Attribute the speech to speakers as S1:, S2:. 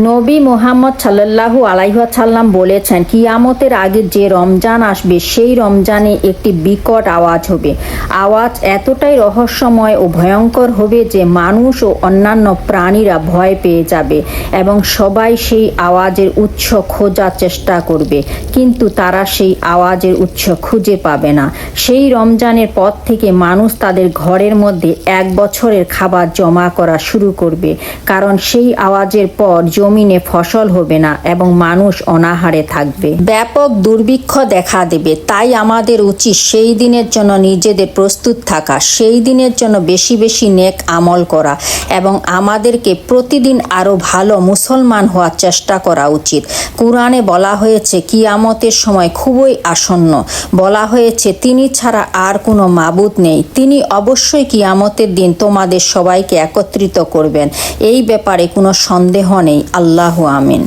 S1: নবী মুহাম্মদ সাল্লাল্লাহু আলাইহি ওয়াসাল্লাম বলেছেন, কিয়ামতের আগে যে রমজান আসবে সেই রমজানে একটি বিকট আওয়াজ হবে। আওয়াজ এতটাই রহস্যময় ও ভয়ঙ্কর হবে যে মানুষ ও অন্যান্য প্রাণীরা ভয় পেয়ে যাবে এবং সবাই সেই আওয়াজের উৎস খোঁজার চেষ্টা করবে, কিন্তু তারা সেই আওয়াজের উৎস খুঁজে পাবে না। সেই রমজানের পর থেকে মানুষ তাদের ঘরের মধ্যে 1 বছরের খাবার জমা করা শুরু করবে, কারণ সেই আওয়াজের পর জমিনে ফসল হবে না এবং মানুষ অনাহারে থাকবে। ব্যাপক দুর্ভিক্ষ দেখা দেবে। তাই আমাদের উচিত সেই দিনের জন্য নিজেদের প্রস্তুত থাকা, সেই দিনের জন্য বেশি বেশি নেক আমল করা এবং আমাদেরকে প্রতিদিন আরো ভালো মুসলমান হওয়ার চেষ্টা করা উচিত। কুরআনে বলা হয়েছে কিয়ামতের সময় খুবই আসন্ন। বলা হয়েছে তিনি ছাড়া আর কোনো মাবুদ নেই। তিনি অবশ্যই কিয়ামতের দিন তোমাদের সবাইকে একত্রিত করবেন। এই ব্যাপারে কোনো সন্দেহ নেই। আল্লাহু আমিন।